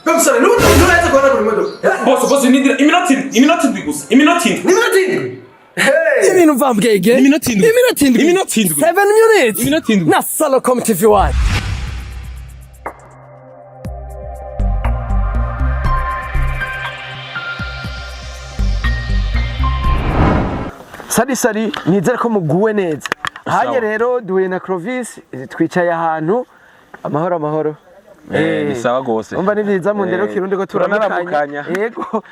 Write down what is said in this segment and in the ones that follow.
Kamusana nuraza kubona buri modoka. Boss nindira iminota indwi gusa. Iminota indwi. Hey. Ibintu mvambwege. Iminota indwi. 7 minutes. Iminota indwi. Na Salocom TV1. Sari nizere ko muguwe neza. Hanye rero duhuye na Clovis twicaye ahantu amahoro. Ni sawa gose. Umva nivyiza mu ndero kirundi ko turanamukanya.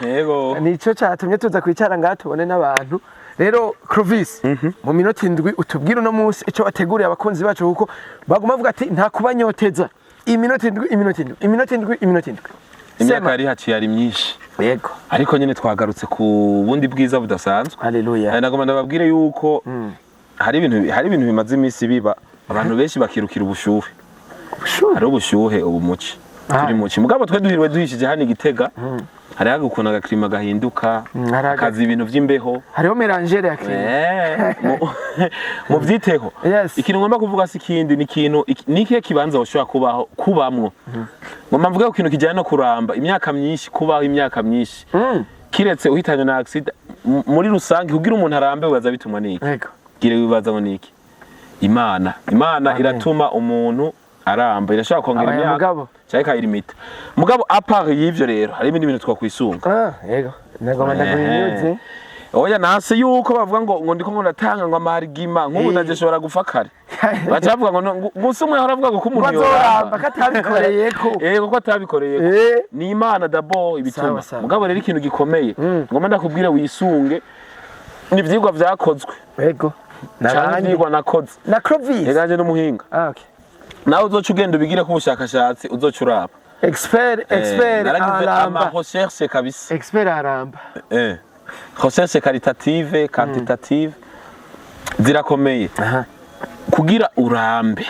Yego. Nico catumye tuza kwicara ngaha tubone n'abantu. Rero Clovis mu minota indwi utubwira uno munsi ico wateguriye abakunzi bacu kuko baguma bavuga ati nta kubanyoteza. Iminota indwi. Imyaka yari haciye ari myinshi. Yego. Ariko nyene twagarutse ku bundi bwiza budasanzwe. Haleluya. Nagomba ndababwire yuko hari ibintu bimaze imisi biba abantu benshi bakirukira ubushuhe. Hari ubushuhe ubumuci. Turi muci. Mugabo twe duhirwe duhishije hano Igitega. Hari hagukuna agaklima gahinduka. Akazi ibintu vy'imbeho. Hariho melangere ya klima. Mu vyiteho. Ikintu ngomba kuvuga si kindi ni ikintu nikihe kibanza woshobora kubamwo. Ngomba mvuga ko ikintu kijyana no kuramba imyaka myinshi kubaho imyaka myinshi. Kiretse uhitanye na accident muri rusange kugira umuntu arambe ubaza bitumwa niki. Yego. Gire bibaza ngo niki. Imana iratuma umuntu aramba irashaka kongera imyaka cyangwa irimita. Mugabo apart y'ivyo rero hari ibindi bintu twakwisunga. Yego. Nagomba ndaguhinyuze. Oya nase yuko bavuga ngo ndiko ndatanga ngo amarigima nk'ubu ndageshobora gufa kare. Bacavuga ngo gusa umwe haravuga ngo umuntu yoramba katabikoreye ko. Kuko atabikoreye ko. Ni Imana d'abord ibituma. Mugabo rero ikintu gikomeye ngomba ndakubwira wisunge ni vyigwa vyakozwe. Yego. Nabanyigwa nakoze. Na Clovis. Eganje n'umuhinga. Okay. Nawe uzoca ugenda ubigire ko ubushakashatsi uzoca uraba. Expert aramba. Recherche kabisa. Expert aramba. Recherche qualitative, quantitative zirakomeye. Kugira urambe.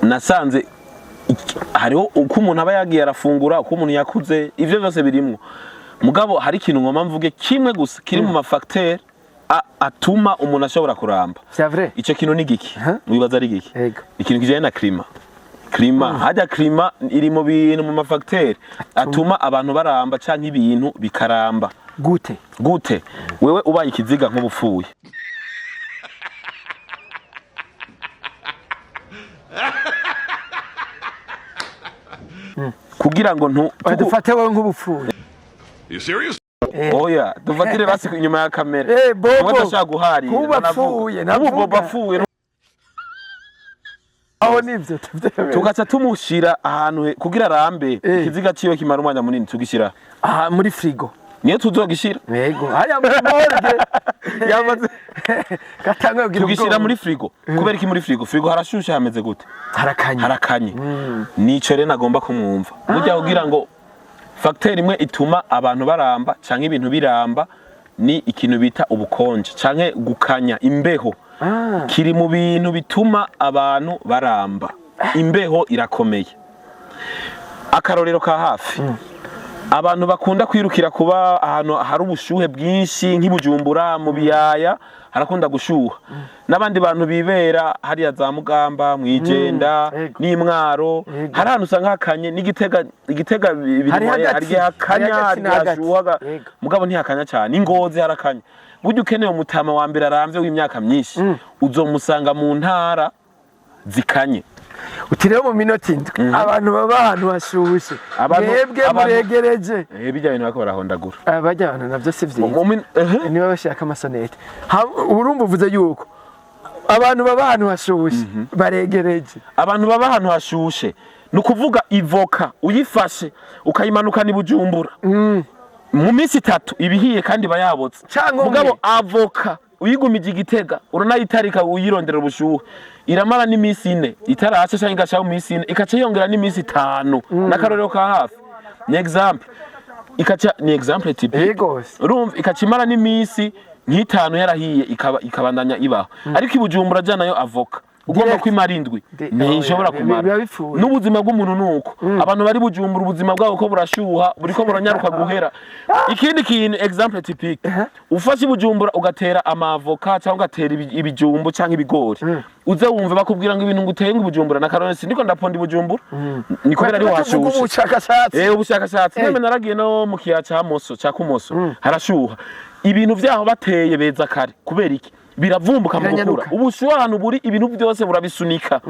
Nasanze hariho uko umuntu aba yagiye arafungura, uko umuntu yakuze, ivyo byose birimwo. Mugabo hari ikintu ngoma mvuge kimwe gusa kiri mu mafacteur atuma umuntu ashobora kuramba. C'est vrai. Ico kintu ni giki? Wibaza ari giki? Yego. Ikintu kijanye na klima. Hajya klima iri mu bintu mu mafacteur atuma abantu baramba canke ibintu bikaramba. Gute? Wewe ubaye ikiziga nk'ubupfuye. Kugira ngo dufate wewe nk'ubupfuye. You serious? Oya, dufatire basi inyuma ya kamera. Bobo. Ndashaka guhari. Kubapfuye Bobo apfuye. Aho nivyo tugaca tumushira ahantu kugira arambe ikiziga ciwe kimara umwanya munini tugishira muri frigo. Niyo tuzogishira. Yego. Haya morgue. Yamaze gatanga kugira tugishira muri frigo. Kubera iki muri frigo? Frigo harashusha hameze gute? Harakanye. Nico rero nagomba kumwumva. Burya kugira ngo facteur imwe ituma abantu baramba canke ibintu biramba ni ikintu bita ubukonje canke gukanya imbeho. Kiri mu bintu bituma abantu baramba. Imbeho irakomeye. Akarorero ka hafi. Abantu bakunda kwirukira kuba ahantu hari ubushuhe bwinshi nk'ibujumbura mu biyaya harakunda gushuha. N'abandi bantu bibera hariya za Mugamba mwijenda n'Imwaro hari ahantu usanga hakanye n'Igitega hari hakanya hashuhaga mugabo ntihakanya cyane Ingozi harakanya. Burya ukeneye umutama wa mbere aramvye w'imyaka myinshi uzomusanga mu ntara zikanye. Utireo mu minota indwi abantu baba ahantu hashushe mwebwe muregereje bijya bintu bako barahondagura bajya abantu navyo si vyiza niba bashaka amasonete urumva uvuze yuko abantu baba ahantu hashushe baregereje abantu baba ahantu hashushe nukuvuga ivoka uyifashe ukayimanuka ni Bujumbura mu minsi 3 ibihiye kandi bayabotse mugabo avoka uyigumije Igitega uranayitarika uyirondera ubushuhe iramara n'imisi 4 itarasha cyangwa igashaho imisi 4 ikaca yongera n'imisi 5 n'akarorero ka hafi ni example typique urumva ikacimara n'imisi nk'itanu yarahiye ikabandanya ibaho ariko ibujumbura jana yo avoka ugomba kwimara indwi ntishobora kumara n'ubuzima bw'umuntu nuko abantu bari bujumbura ubuzima bwabo ko burashuha buriko buranyaruka guhera ikindi kintu example typique ufashe bujumbura ugatera amavoka cyangwa ugatera ibijumbo cyangwa ibigori uze wumve bakubwira ngo ibintu nguteye ngo bujumbura na karone ndiko ndaponda bujumbura niko bera ari washusha ubushakashatsi neme naragiye no mu kiya cya Moso cya Kumoso harashuha ibintu vyaho bateye beza kare kubera iki biravumbuka mu gukura ubushuhano buri ibintu byose burabisunika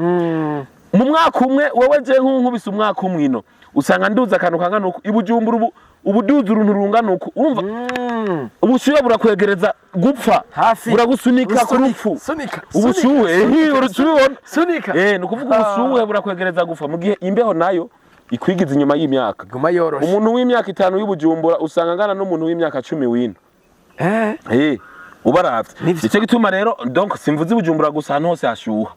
mu mwaka umwe wowe je nk'ubise umwaka umwino usanga nduza akantu kangana uko ibujumbura ubuduza uruntu rungana uko urumva ubushuhe burakwegereza gupfa buragusunika ku rupfu ubushuhe sunika nukuvuga ubushuhe burakwegereza gupfa mu gihe imbeho nayo ikwigiza inyuma y'imyaka guma yoroshe umuntu w'imyaka 5 y'ubujumbura usanga ngana n'umuntu w'imyaka 10 wino ubaravye icyo gituma rero donc simvuze bujumbura gusa hano hose hashuha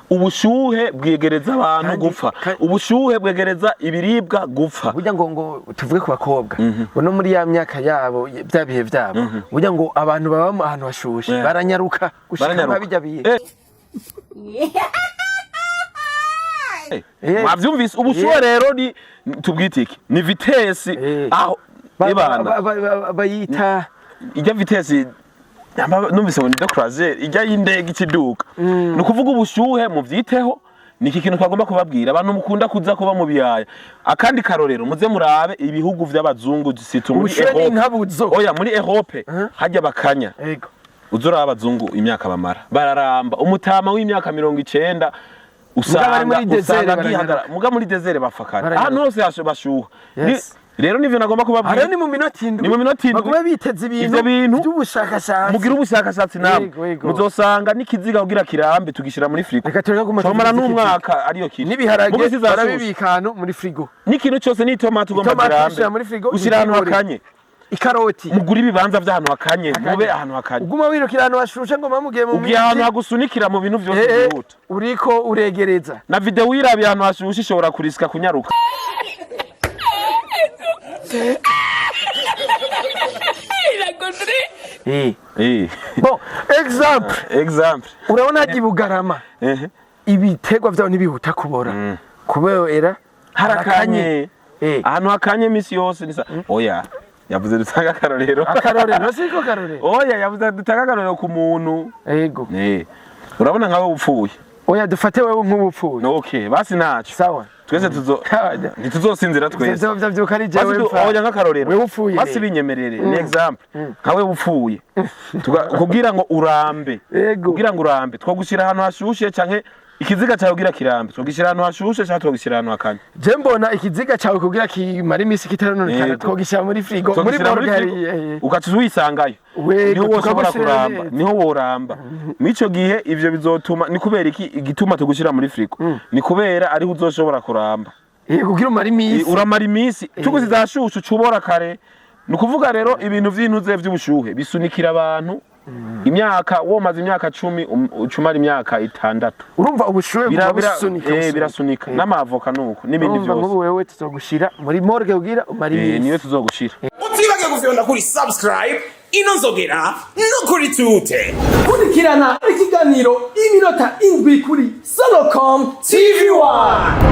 ubushuhe bwegereza abantu gupfa ubushuhe bwegereza ibiribwa gupfa burya ngo tuvuge ku bakobwa no muri ya myaka yabo byabihe byabo burya ngo abantu baba ahantu hashushe baranyaruka gushika bijya bihe wavyumvise ubushuhe rero ni tubwitiki ni vitesse aho bayita ijya vitesse numvise ngo ni docrager ijya y'indege ikiduka nukuvuga ubushuhe mu vyiteho niki kintu twagomba kubabwira abantu mukunda kuza kuba mu biyaya akandi karorero muze murabe ibihugu vy'abazungu situ muri Europe oya muri Europe hajya bakanya yego uzura abazungu imyaka bamara bararamba umutama w'imyaka 90 usanga gihagara muga muri desert bafakara ahantu hose bashuha rero nivyo nagomba kubabwira ni mu minota indwi bagomba biteze ibintu by'ubushakashatsi mugira ubushakashatsi namwe muzosanga n'ikiziga kugira kirambe tugishira muri frigo tomara n'umwaka ariyo kintu nibiharage barabibikano muri frigo n'ikintu cyose ni tomate ugomba kirambe ushira ahantu hakanye ikaroti mugura ibibanza by'ahantu hakanye mube ahantu hakanye uguma wirukira ahantu hashushe ngo mamugiye mu ugiye ahantu hagusunikira mu bintu byose byihuta uriko uregereza na video wirabiye ahantu hashushe ishobora kuriska kunyaruka bon exemple urabona hagiye Bugarama ibitegwa byabo nibihuta kubora kubera harakanye ahantu hakanye misi yose nisa oya yavuze dutanga akarorero siko karorero oya yavuze dutanga akarorero ku muntu yego urabona nkawe upfuye oya dufate wewe nk'ubupfuye okay basi nacu sawa twese ntituzosinzira twese byuka ari jewe mfa oya nk'akarorero basi binyemerere ni example nkawe upfuye kugira ngo urambe twogushira ahantu hashushe canke ikiziga cyawe kugira kirambe twogishyira ahantu hashushe cyangwa twogishyira ahantu hakanye je mbona ikiziga cyawe kugira kimara imisi kitaranonekana twogishyira muri frigo muri borgari ukacu wisangayo niho woshobora kuramba niho woramba mico gihe ivyo bizotuma ni kubera iki igituma tugushyira muri frigo ni kubera ari uzoshobora kuramba kugira uramara imisi tugusiza hashushe cubora kare nukuvuga rero ibintu vy'intuze vy'ubushuhe bisunikira abantu imyaka womaze imyaka 10 ucumara imyaka 6 urumva ubushuhe birasunika n'amavoka nuko n'ibindi byose urumva wewe tuzogushira muri morgue ugira umara imisi niyo tuzogushira utibage gufyonda kuri subscribe inonzogera no kuri tute kurikirana ikiganiro iminota indwi kuri Solocom TV1.